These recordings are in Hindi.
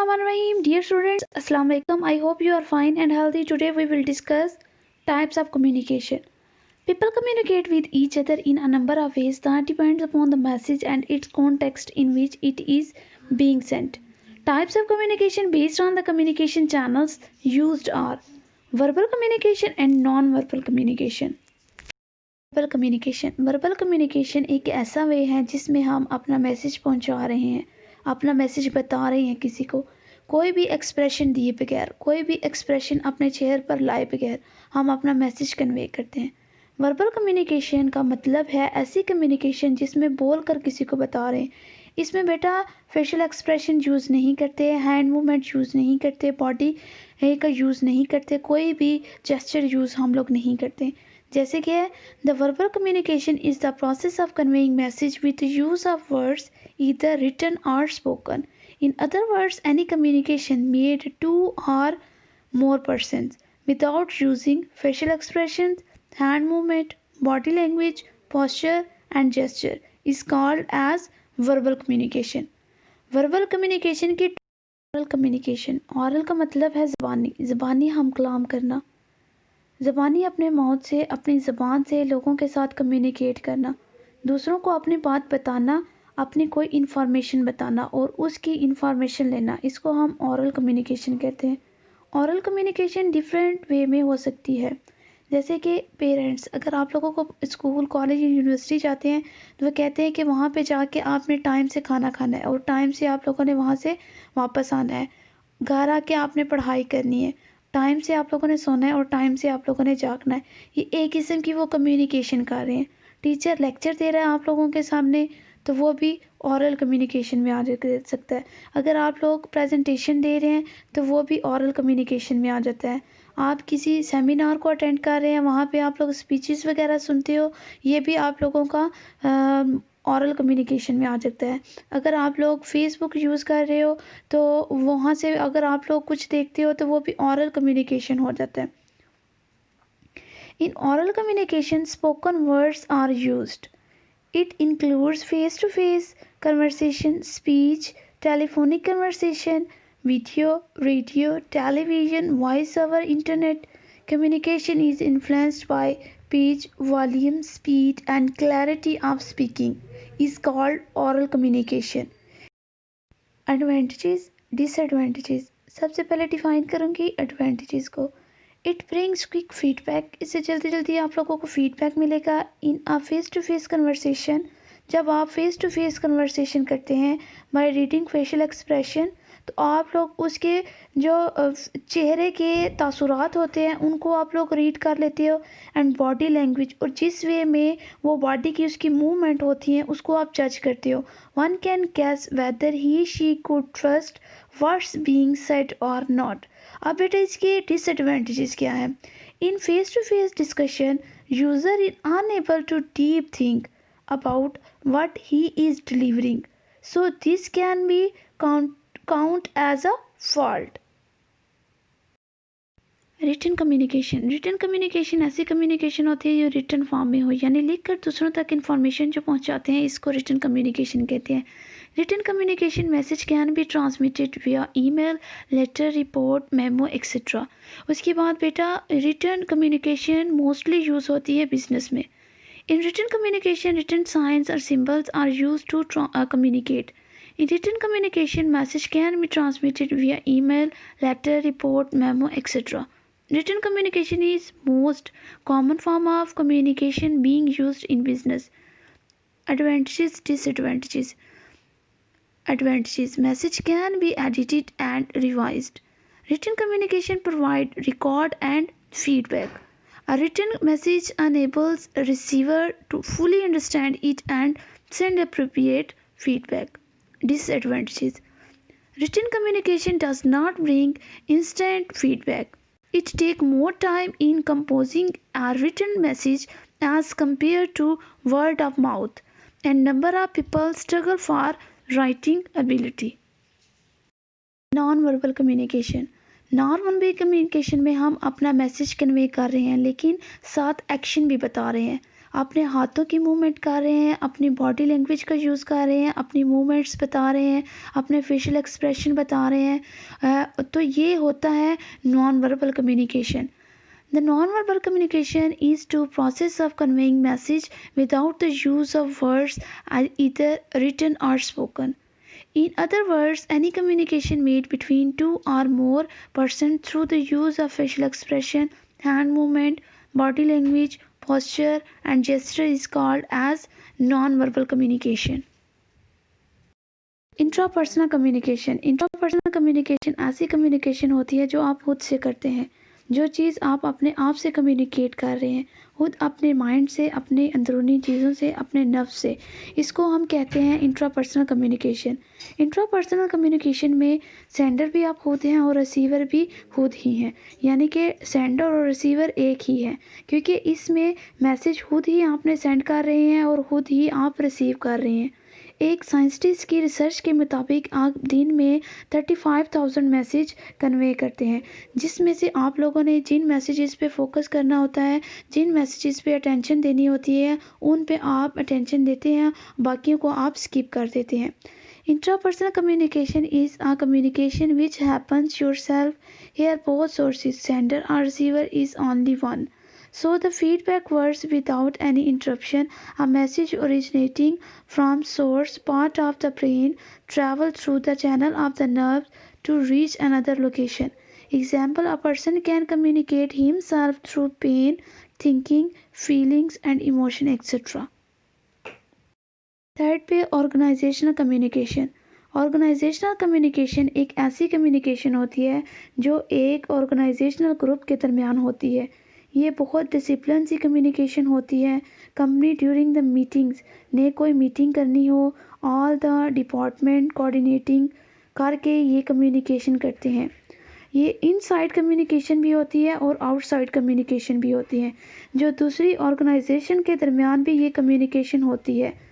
Bismillahirrahmanirrahim. Dear students, Assalamu alaikum. I hope you are fine and healthy. Today we will discuss types of communication. People communicate with each other in a number of ways that depends upon the message and its context in which it is being sent. Types of communication based on the communication channels used are verbal communication and non-verbal communication. Verbal communication एक ऐसा वे है जिसमें हम अपना मैसेज पहुंचा रहे हैं, अपना मैसेज बता रहे हैं किसी को, कोई भी एक्सप्रेशन दिए बगैर, कोई भी एक्सप्रेशन अपने चेहरे पर लाए बगैर हम अपना मैसेज कन्वे करते हैं। वर्बल कम्युनिकेशन का मतलब है ऐसी कम्युनिकेशन जिसमें बोल कर किसी को बता रहे हैं। इसमें बेटा फेशियल एक्सप्रेशन यूज़ नहीं करते, हैंड मूवमेंट यूज़ नहीं करते, बॉडी का यूज़ नहीं करते, कोई भी जेस्चर यूज़ हम लोग नहीं करते। जैसे कि the verbal communication is the process of conveying message with use of words either written or spoken. In other words any communication made two or more persons without using facial expressions, hand movement, body language, posture and gesture is called as verbal communication. verbal communication की oral communication, oral का मतलब है ज़बानी हम कलाम करना, ज़बानी अपने माउथ से, अपनी ज़बान से लोगों के साथ कम्युनिकेट करना, दूसरों को अपनी बात बताना, अपनी कोई इन्फॉर्मेशन बताना और उसकी इन्फॉर्मेशन लेना, इसको हम ओरल कम्युनिकेशन कहते हैं। ओरल कम्युनिकेशन डिफरेंट वे में हो सकती है। जैसे कि पेरेंट्स, अगर आप लोगों को स्कूल, कॉलेज या यूनिवर्सिटी जाते हैं तो वो कहते हैं कि वहाँ पे जाके आपने टाइम से खाना खाना है और टाइम से आप लोगों ने वहाँ से वापस आना है, घर आके आपने पढ़ाई करनी है, टाइम से आप लोगों ने सोना है और टाइम से आप लोगों ने जागना है। ये एक किस्म की वो कम्युनिकेशन कर रहे हैं। टीचर लेक्चर दे रहा है आप लोगों के सामने तो वो भी ओरल कम्युनिकेशन में आ सकता है। अगर आप लोग प्रेजेंटेशन दे रहे हैं तो वो भी ओरल कम्युनिकेशन में आ जाता है। आप किसी सेमिनार को अटेंड कर रहे हैं, वहाँ पे आप लोग स्पीचेस वगैरह सुनते हो, ये भी आप लोगों का ओरल कम्युनिकेशन में आ सकता है। अगर आप लोग फेसबुक यूज़ कर रहे हो तो वहाँ से अगर आप लोग कुछ देखते हो तो वो भी ओरल कम्युनिकेशन हो जाता है। In oral communication spoken words are used. It includes face-to-face conversation, speech, telephonic conversation, video, radio, television, voice-over internet. Communication is influenced by pitch, volume, speed, and clarity of speaking. Is called oral communication. Advantages, disadvantages. सबसे पहले डिफाइन करूँगी एडवांटेजेस को। इट ब्रिंग्स क्विक फीडबैक, इससे जल्दी जल्दी आप लोगों को फीडबैक मिलेगा। In a face to face conversation, जब आप फेस टू फेस कन्वर्सेशन करते हैं बाय रीडिंग फेशियल एक्सप्रेशन, तो आप लोग उसके जो चेहरे के तासुरात होते हैं उनको आप लोग रीड कर लेते हो, एंड बॉडी लैंग्वेज, और जिस वे में वो बॉडी की उसकी मूवमेंट होती हैं उसको आप जज करते हो। One can guess whether he she could trust what's being said or not. अब बेटा इसके डिसएडवांटेजेस क्या है? In face to face discussion user is unable to deep think about what he is delivering, so this can be count as a fault. Written communication ऐसी कम्युनिकेशन होती है जो रिटन फॉर्म में हो, यानी लिखकर दूसरों तक इंफॉर्मेशन जो पहुंचाते हैं, इसको रिटन कम्युनिकेशन कहते हैं। Written communication message can be transmitted via email, letter, report, memo etcetera. उसके बाद बेटा रिटन कम्युनिकेशन मोस्टली यूज़ होती है बिजनेस में। In written communication written signs और symbols are use to communicate. In written communication, message can be transmitted via email, letter, report, memo, etc. Written communication is most common form of communication being used in business. Advantages, disadvantages. Advantages: message can be edited and revised. Written communication provide record and feedback. A written message enables a receiver to fully understand it and send appropriate feedback. Disadvantages: written communication does not bring instant feedback. It takes more time in composing a written message as compared to word of mouth, and number of people struggle for writing ability. Non-verbal communication, non-verbal communication में हम अपना मैसेज कन्वे कर रहे हैं लेकिन साथ एक्शन भी बता रहे हैं। अपने हाथों की मूवमेंट कर रहे हैं, अपनी बॉडी लैंग्वेज का यूज़ कर रहे हैं, अपनी मूवमेंट्स बता रहे हैं, अपने फेशियल एक्सप्रेशन बता रहे हैं, तो ये होता है non verbal communication. The non-verbal communication is the process of conveying message without the use of words either written or spoken. In other words, any communication made between two or more persons through the use of facial expression, hand movement, body language, posture, and gesture is called as non-verbal communication. Intrapersonal communication ऐसी कम्युनिकेशन होती है जो आप खुद से करते हैं, जो चीज़ आप अपने आप से कम्युनिकेट कर रहे हैं, खुद अपने माइंड से, अपने अंदरूनी चीज़ों से, अपने नफ्स से। इसको हम कहते हैं इंट्रापर्सनल कम्युनिकेशन। इंट्रापर्सनल कम्युनिकेशन में सेंडर भी आप खुद हैं और रिसीवर भी खुद ही हैं, यानी कि सेंडर और रिसीवर एक ही है, क्योंकि इसमें मैसेज खुद ही आपने सेंड कर रहे हैं और खुद ही आप रिसीव कर रहे हैं। एक साइंटिस्ट की रिसर्च के मुताबिक आप दिन में 35,000 मैसेज कन्वे करते हैं, जिसमें से आप लोगों ने जिन मैसेजेस पे फोकस करना होता है, जिन मैसेजेस पे अटेंशन देनी होती है, उन पे आप अटेंशन देते हैं, बाकियों को आप स्किप कर देते हैं। Intrapersonal communication is a communication which happens yourself. Here both sources, sender or receiver, is only one. So the feedback works without any interruption. A message originating from source part of the brain travel through the channel of the nerves to reach another location. Example, a person can communicate himself through pain, thinking, feelings and emotion, etc. Third पे ऑर्गेनाइजेशनल कम्युनिकेशन। ऑर्गेनाइजेशनल कम्युनिकेशन एक ऐसी कम्युनिकेशन होती है जो एक ऑर्गेनाइजेशनल ग्रुप के दरमियान होती है। ये बहुत डिसिप्लिन सी कम्युनिकेशन होती है। कंपनी ड्यूरिंग द मीटिंग्स ने कोई मीटिंग करनी हो, ऑल द डिपार्टमेंट कोऑर्डिनेटिंग करके ये कम्युनिकेशन करते हैं। ये इनसाइड कम्युनिकेशन भी होती है और आउटसाइड कम्युनिकेशन भी होती है, जो दूसरी ऑर्गेनाइजेशन के दरमियान भी ये कम्युनिकेशन होती है।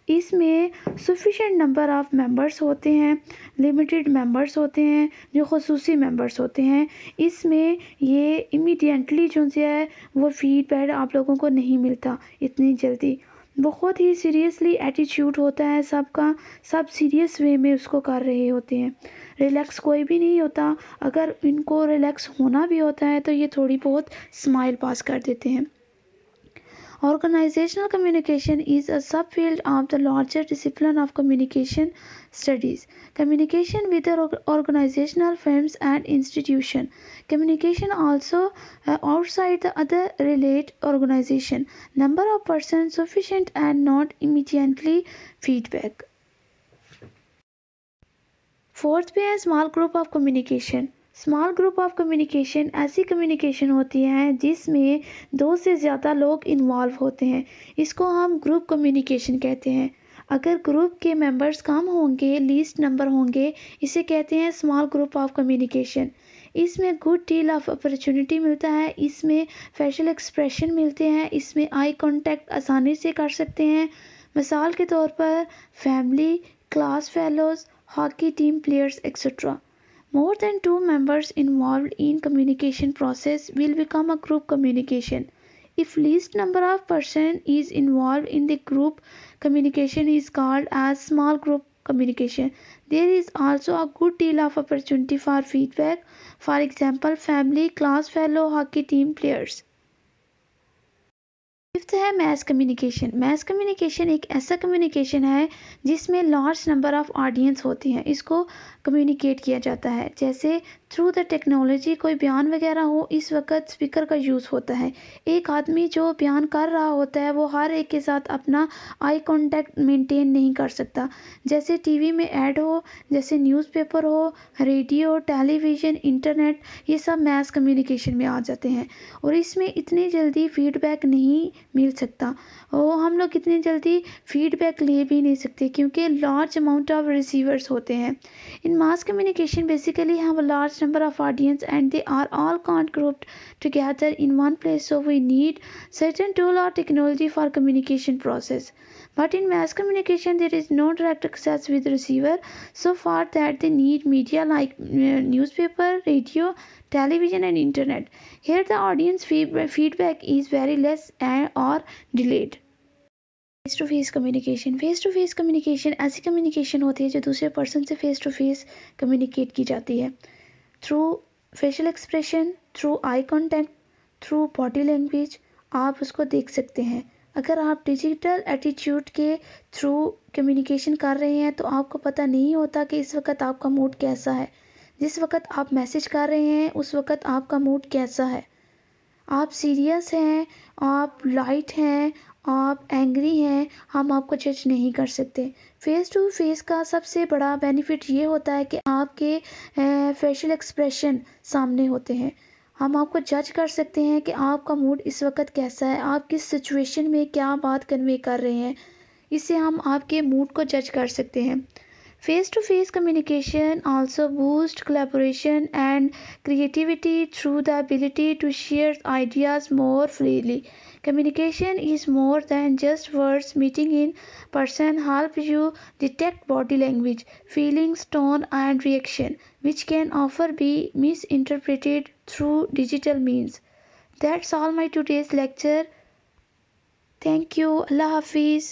इसमें सफिशेंट नंबर ऑफ़ मेंबर्स होते हैं, लिमिटेड मेंबर्स होते हैं, जो खसूसी मेंबर्स होते हैं। इसमें ये इमीडिएटली जो है वो फीडबैक आप लोगों को नहीं मिलता इतनी जल्दी। बहुत ही सीरियसली एटीट्यूड होता है सबका, सब सीरियस वे में उसको कर रहे होते हैं। रिलैक्स कोई भी नहीं होता। अगर इनको रिलैक्स होना भी होता है तो ये थोड़ी बहुत स्माइल पास कर देते हैं। Organizational communication is a subfield of the larger discipline of communication studies. Communication with organizational firms and institutions. Communication also outside the other relate organization. Number of persons sufficient and not immediately feedback. Fourth पे है small group of communication. Small group of communication ऐसी कम्युनिकेशन होती है जिसमें 2 से ज़्यादा लोग इन्वॉल्व होते हैं। इसको हम ग्रुप कम्युनिकेशन कहते हैं। अगर ग्रुप के मेंबर्स कम होंगे, लीस्ट नंबर होंगे, इसे कहते हैं स्मॉल ग्रुप ऑफ कम्युनिकेशन। इसमें गुड डील ऑफ अपॉर्चुनिटी मिलता है, इसमें फेशियल एक्सप्रेशन मिलते हैं, इसमें आई कांटेक्ट आसानी से कर सकते हैं। मिसाल के तौर पर family, class fellows, hockey team players, etc. More than 2 members involved in communication process will become a group communication. If least number of person is involved in the group communication is called as small group communication. There is also a good deal of opportunity for feedback. For example, family, class fellow, hockey team players. Fifth है मैस कम्युनिकेशन। मैस कम्युनिकेशन एक ऐसा कम्युनिकेशन है जिसमें लार्ज नंबर ऑफ ऑडियंस होती हैं। इसको कम्युनिकेट किया जाता है, जैसे थ्रू द टेक्नोलॉजी कोई बयान वगैरह हो, इस वक्त स्पीकर का यूज़ होता है। एक आदमी जो बयान कर रहा होता है वो हर एक के साथ अपना आई कांटेक्ट मेंटेन नहीं कर सकता। जैसे टीवी में ऐड हो, जैसे न्यूज़पेपर हो, रेडियो, टेलीविज़न, इंटरनेट, ये सब मैस कम्युनिकेशन में आ जाते हैं और इसमें इतनी जल्दी फीडबैक नहीं मिल सकता और हम लोग इतनी जल्दी फीडबैक ले भी नहीं सकते क्योंकि लार्ज अमाउंट ऑफ रिसीवर्स होते हैं। In mass communication, basically have a large number of audience and they are all grouped together in one place, so we need certain tool or technology for communication process. But in mass communication, there is no direct access with receiver, so for that they need media like newspaper, radio, television and internet. Here the audience feedback is very less or delayed. Face to face communication ऐसी कम्युनिकेशन होती है जो दूसरे पर्सन से फेस टू फेस कम्युनिकेट की जाती है through facial expression, through eye contact, through body language. आप उसको देख सकते हैं। अगर आप डिजिटल एटीट्यूड के थ्रू कम्युनिकेशन कर रहे हैं तो आपको पता नहीं होता कि इस वक्त आपका मूड कैसा है। जिस वक्त आप मैसेज कर रहे हैं उस वक्त आपका मूड कैसा है। आप सीरियस हैं, आप लाइट हैं, आप एंग्री हैं, हम आपको जज नहीं कर सकते। फेस टू फेस का सबसे बड़ा बेनिफिट ये होता है कि आपके फेशियल एक्सप्रेशन सामने होते हैं। हम आपको जज कर सकते हैं कि आपका मूड इस वक्त कैसा है, आप किस सिचुएशन में क्या बात कन्वे कर रहे हैं। इससे हम आपके मूड को जज कर सकते हैं। Face-to-face communication also boosts collaboration and creativity through the ability to share ideas more freely. Communication is more than just words. Meeting in person helps you detect body language, feelings, tone, and reaction, which can often be misinterpreted through digital means. That's all my today's lecture. Thank you. Allah Hafiz.